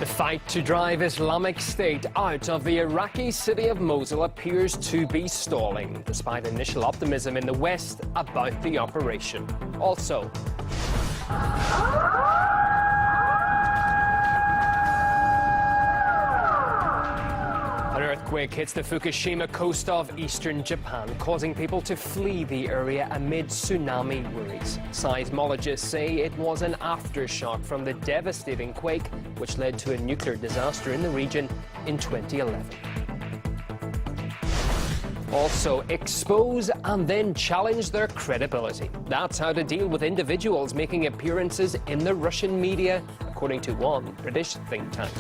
The fight to drive Islamic State out of the Iraqi city of Mosul appears to be stalling, despite initial optimism in the West about the operation. Also, an earthquake hits the Fukushima coast of eastern Japan, causing people to flee the area amid tsunami worries. Seismologists say it was an aftershock from the devastating quake, which led to a nuclear disaster in the region in 2011. Also, expose and then challenge their credibility. That's how to deal with individuals making appearances in the Russian media, according to one British think tank.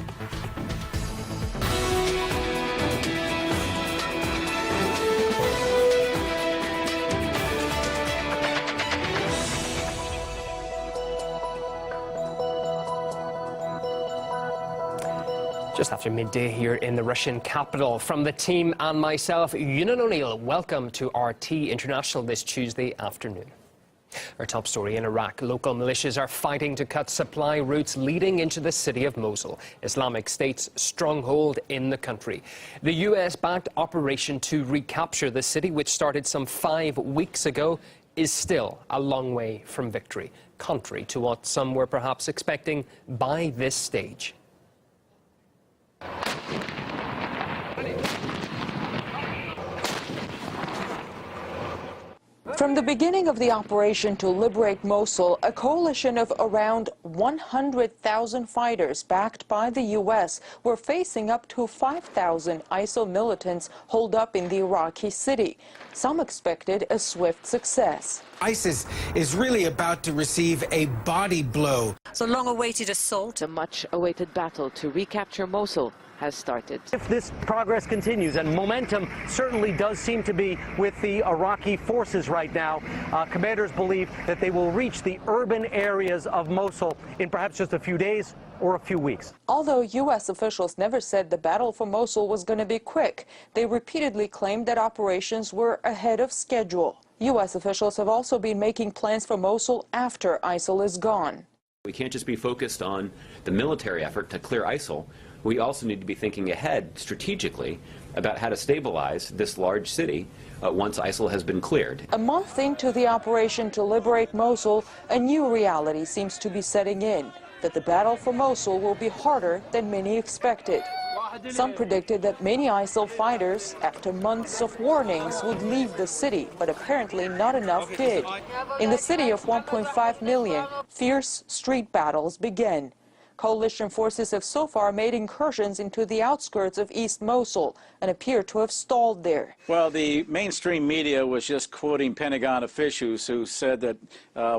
Just after midday here in the Russian capital. From the team and myself, Yunan O'Neill, welcome to RT International this Tuesday afternoon. Our top story in Iraq. Local militias are fighting to cut supply routes leading into the city of Mosul, Islamic State's stronghold in the country. The US-backed operation to recapture the city, which started some 5 weeks ago, is still a long way from victory, contrary to what some were perhaps expecting by this stage. From the beginning of the operation to liberate Mosul, a coalition of around 100,000 fighters backed by the U.S. were facing up to 5,000 ISIL militants holed up in the Iraqi city. Some expected a swift success. ISIS is really about to receive a body blow. So long-awaited assault. A much-awaited battle to recapture Mosul has started. If this progress continues, and momentum certainly does seem to be with the Iraqi forces right now, commanders believe that they will reach the urban areas of Mosul in perhaps just a few days or a few weeks. Although U.S. officials never said the battle for Mosul was going to be quick, they repeatedly claimed that operations were ahead of schedule. U.S. officials have also been making plans for Mosul after ISIL is gone. We can't just be focused on the military effort to clear ISIL. We also need to be thinking ahead strategically about how to stabilize this large city once ISIL has been cleared. A month into the operation to liberate Mosul, a new reality seems to be setting in, that the battle for Mosul will be harder than many expected. Some predicted that many ISIL fighters, after months of warnings, would leave the city, but apparently not enough did. In the city of 1.5 million, fierce street battles began. Coalition forces have so far made incursions into the outskirts of East Mosul and appear to have stalled there. Well, the mainstream media was just quoting Pentagon officials who said that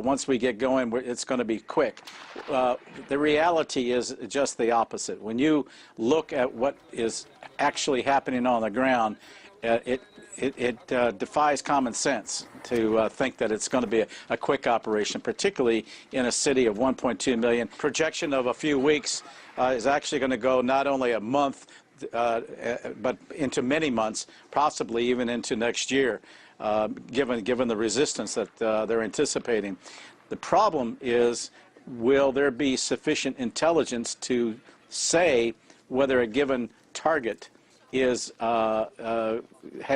once we get going, it's going to be quick. The reality is just the opposite. When you look at what is actually happening on the ground, it defies common sense to think that it's going to be a quick operation, particularly in a city of 1.2 million. Projection of a few weeks is actually going to go not only a month, but into many months, possibly even into next year, given the resistance that they're anticipating. The problem is, will there be sufficient intelligence to say whether a given target has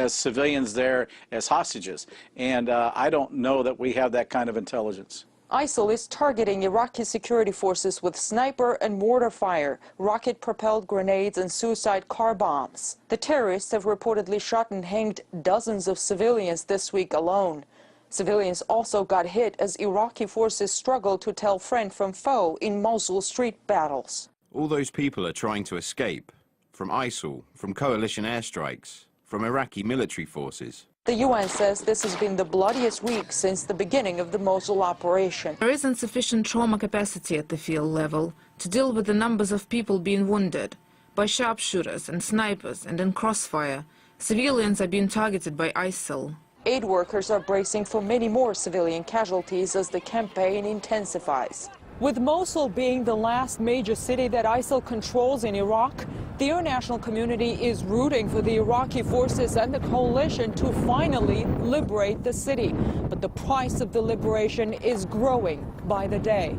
civilians there as hostages? And I don't know that we have that kind of intelligence. ISIL is targeting Iraqi security forces with sniper and mortar fire, rocket-propelled grenades and suicide car bombs. The terrorists have reportedly shot and hanged dozens of civilians this week alone. Civilians also got hit as Iraqi forces struggled to tell friend from foe in Mosul street battles. All those people are trying to escape from ISIL, from coalition airstrikes, from Iraqi military forces. The UN says this has been the bloodiest week since the beginning of the Mosul operation. There isn't sufficient trauma capacity at the field level to deal with the numbers of people being wounded. By sharpshooters and snipers and in crossfire, civilians are being targeted by ISIL. Aid workers are bracing for many more civilian casualties as the campaign intensifies. With Mosul being the last major city that ISIL controls in Iraq, the international community is rooting for the Iraqi forces and the coalition to finally liberate the city. But the price of the liberation is growing by the day.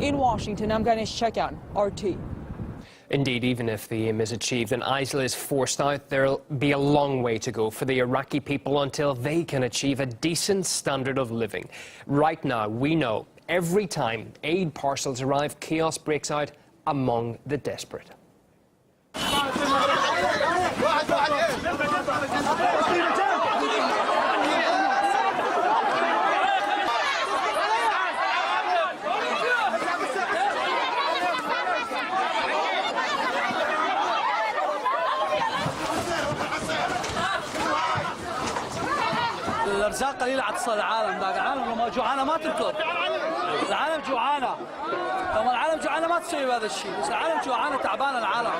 In Washington, I'm Ganesh Chekyan, RT. Indeed, even if the aim is achieved and ISIL is forced out, there'll be a long way to go for the Iraqi people until they can achieve a decent standard of living. Right now, we know every time aid parcels arrive, chaos breaks out among the desperate. الارزاق قليله على اقتصاد العالم، العالم لما جوعانه ما تركض، العالم جوعانه، لما العالم جوعانه ما تسوي هذا الشيء، بس العالم جوعانه تعبانه العالم.